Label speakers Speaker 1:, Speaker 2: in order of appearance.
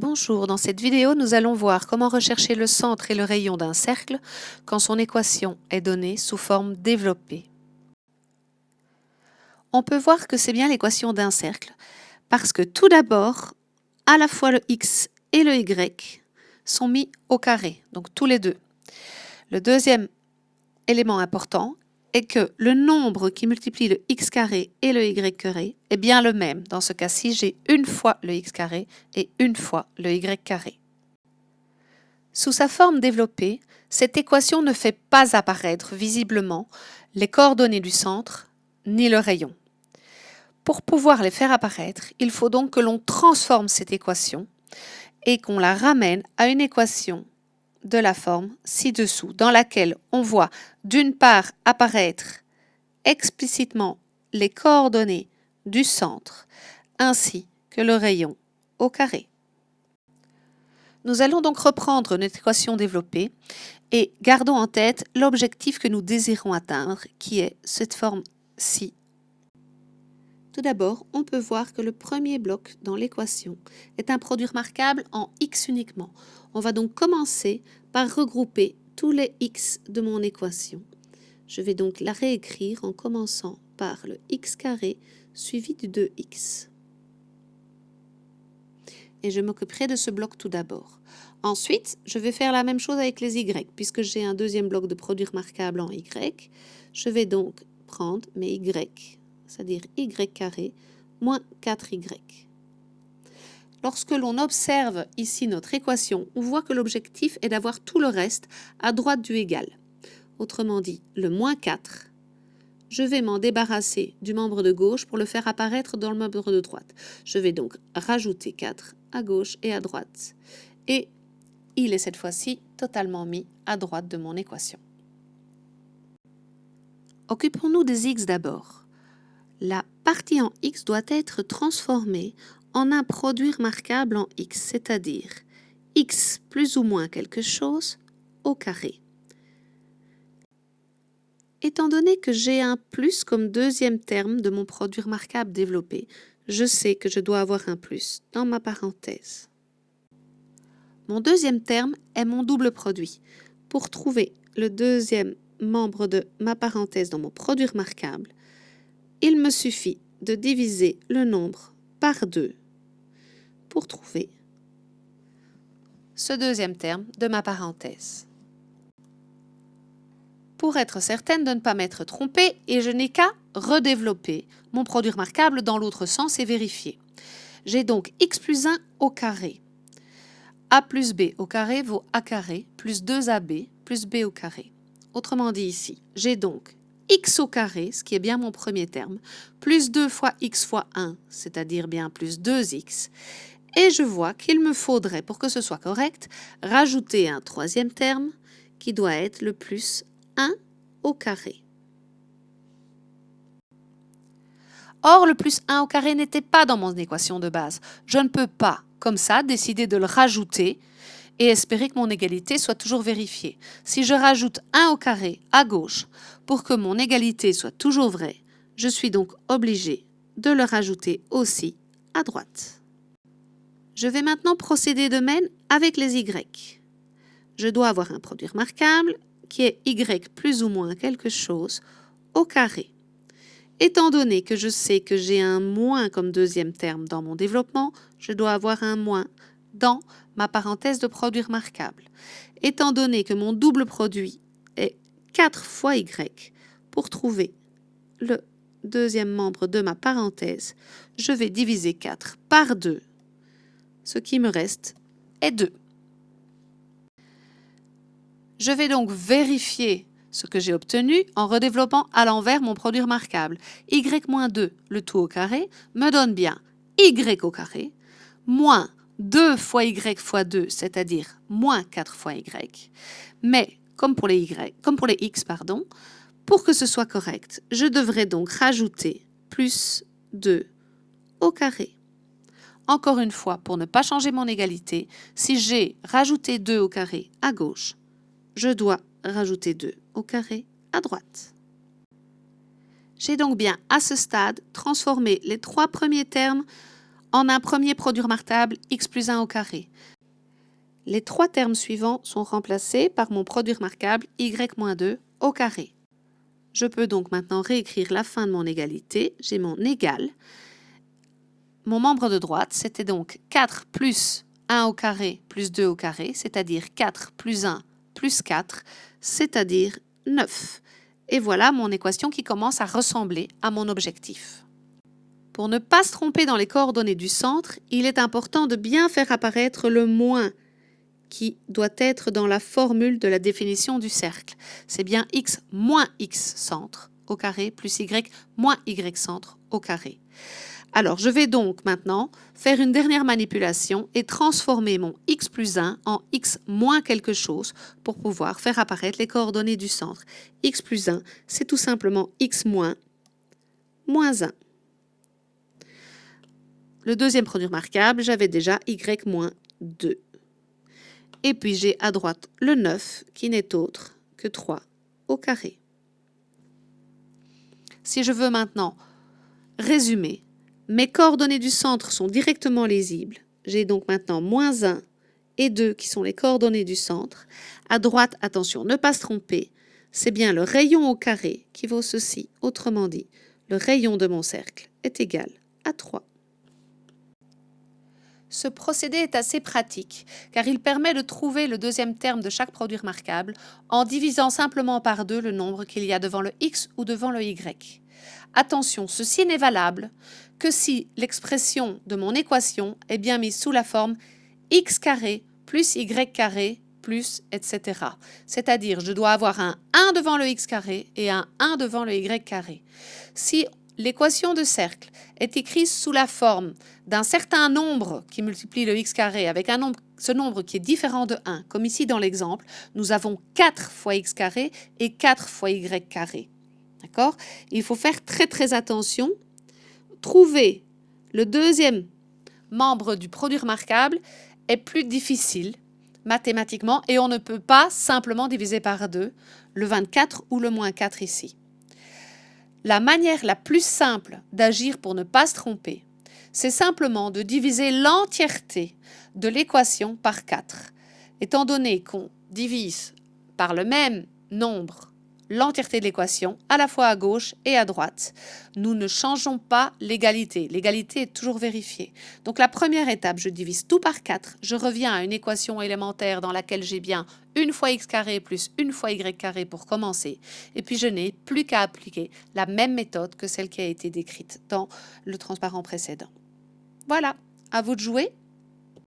Speaker 1: Bonjour, dans cette vidéo, nous allons voir comment rechercher le centre et le rayon d'un cercle quand son équation est donnée sous forme développée. On peut voir que c'est bien l'équation d'un cercle parce que tout d'abord, à la fois le x et le y sont mis au carré, donc tous les deux. Le deuxième élément important est que le nombre qui multiplie le x carré et le y carré est bien le même. Dans ce cas-ci, j'ai une fois le x carré et une fois le y carré. Sous sa forme développée, cette équation ne fait pas apparaître visiblement les coordonnées du centre ni le rayon. Pour pouvoir les faire apparaître, il faut donc que l'on transforme cette équation et qu'on la ramène à une équation de la forme ci-dessous, dans laquelle on voit d'une part apparaître explicitement les coordonnées du centre ainsi que le rayon au carré. Nous allons donc reprendre notre équation développée et gardons en tête l'objectif que nous désirons atteindre, qui est cette forme-ci. Tout d'abord, on peut voir que le premier bloc dans l'équation est un produit remarquable en x uniquement. On va donc commencer par regrouper tous les x de mon équation. Je vais donc la réécrire en commençant par le x carré suivi du 2x. Et je m'occuperai de ce bloc tout d'abord. Ensuite, je vais faire la même chose avec les y, puisque j'ai un deuxième bloc de produit remarquable en y. Je vais donc prendre mes y, c'est-à-dire y carré moins 4y. Lorsque l'on observe ici notre équation, on voit que l'objectif est d'avoir tout le reste à droite du égal. Autrement dit, le moins 4. Je vais m'en débarrasser du membre de gauche pour le faire apparaître dans le membre de droite. Je vais donc rajouter 4 à gauche et à droite. Et il est cette fois-ci totalement mis à droite de mon équation. Occupons-nous des x d'abord. La partie en x doit être transformée en un produit remarquable en x, c'est-à-dire x plus ou moins quelque chose au carré. Étant donné que j'ai un plus comme deuxième terme de mon produit remarquable développé, je sais que je dois avoir un plus dans ma parenthèse. Mon deuxième terme est mon double produit. Pour trouver le deuxième membre de ma parenthèse dans mon produit remarquable, il me suffit de diviser le nombre par 2 pour trouver ce deuxième terme de ma parenthèse. Pour être certaine de ne pas m'être trompée, et je n'ai qu'à redévelopper mon produit remarquable dans l'autre sens et vérifier. J'ai donc x plus 1 au carré. A plus b au carré vaut a carré plus 2ab plus b au carré. Autrement dit ici, j'ai donc x au carré, ce qui est bien mon premier terme, plus 2 fois x fois 1, c'est-à-dire bien plus 2x. Et je vois qu'il me faudrait, pour que ce soit correct, rajouter un troisième terme qui doit être le plus 1 au carré. Or, le plus 1 au carré n'était pas dans mon équation de base. Je ne peux pas, comme ça, décider de le rajouter et espérer que mon égalité soit toujours vérifiée. Si je rajoute 1 au carré à gauche pour que mon égalité soit toujours vraie, je suis donc obligée de le rajouter aussi à droite. Je vais maintenant procéder de même avec les y. Je dois avoir un produit remarquable qui est y plus ou moins quelque chose au carré. Étant donné que je sais que j'ai un moins comme deuxième terme dans mon développement, je dois avoir un moins dans ma parenthèse de produit remarquable. Étant donné que mon double produit est 4 fois y, pour trouver le deuxième membre de ma parenthèse, je vais diviser 4 par 2. Ce qui me reste est 2. Je vais donc vérifier ce que j'ai obtenu en redéveloppant à l'envers mon produit remarquable. y moins 2, le tout au carré, me donne bien y au carré, moins 2 fois y fois 2, c'est-à-dire moins 4 fois y. Mais, comme pour les x, pour que ce soit correct, je devrais donc rajouter plus 2 au carré. Encore une fois, pour ne pas changer mon égalité, si j'ai rajouté 2 au carré à gauche, je dois rajouter 2 au carré à droite. J'ai donc bien à ce stade transformé les 3 premiers termes en un premier produit remarquable x plus 1 au carré. Les trois termes suivants sont remplacés par mon produit remarquable y-2 au carré. Je peux donc maintenant réécrire la fin de mon égalité. J'ai mon égal. Mon membre de droite, c'était donc 4 plus 1 au carré plus 2 au carré, c'est-à-dire 4 plus 1 plus 4, c'est-à-dire 9. Et voilà mon équation qui commence à ressembler à mon objectif. Pour ne pas se tromper dans les coordonnées du centre, il est important de bien faire apparaître le moins qui doit être dans la formule de la définition du cercle. C'est bien x moins x centre au carré plus y moins y centre au carré. Alors, je vais donc maintenant faire une dernière manipulation et transformer mon x plus 1 en x moins quelque chose pour pouvoir faire apparaître les coordonnées du centre. X plus 1, c'est tout simplement x moins 1. Le deuxième produit remarquable, j'avais déjà y moins 2. Et puis j'ai à droite le 9 qui n'est autre que 3 au carré. Si je veux maintenant résumer, mes coordonnées du centre sont directement lisibles. J'ai donc maintenant moins 1 et 2 qui sont les coordonnées du centre. À droite, attention, ne pas se tromper, c'est bien le rayon au carré qui vaut ceci. Autrement dit, le rayon de mon cercle est égal à 3. Ce procédé est assez pratique car il permet de trouver le deuxième terme de chaque produit remarquable en divisant simplement par 2 le nombre qu'il y a devant le x ou devant le y. Attention, ceci n'est valable que si l'expression de mon équation est bien mise sous la forme x carré plus y carré plus etc. C'est-à-dire je dois avoir un 1 devant le x carré et un 1 devant le y carré. Si l'équation de cercle est écrite sous la forme d'un certain nombre qui multiplie le x carré avec ce nombre qui est différent de 1, comme ici dans l'exemple, nous avons 4 fois x carré et 4 fois y carré. D'accord ? Il faut faire très attention. Trouver le deuxième membre du produit remarquable est plus difficile mathématiquement et on ne peut pas simplement diviser par 2 le 24 ou le moins 4 ici. La manière la plus simple d'agir pour ne pas se tromper, c'est simplement de diviser l'entièreté de l'équation par 4. Étant donné qu'on divise par le même nombre l'entièreté de l'équation, à la fois à gauche et à droite, nous ne changeons pas l'égalité. L'égalité est toujours vérifiée. Donc la première étape, je divise tout par 4. Je reviens à une équation élémentaire dans laquelle j'ai bien une fois x carré plus une fois y carré pour commencer. Et puis je n'ai plus qu'à appliquer la même méthode que celle qui a été décrite dans le transparent précédent. Voilà, à vous de jouer.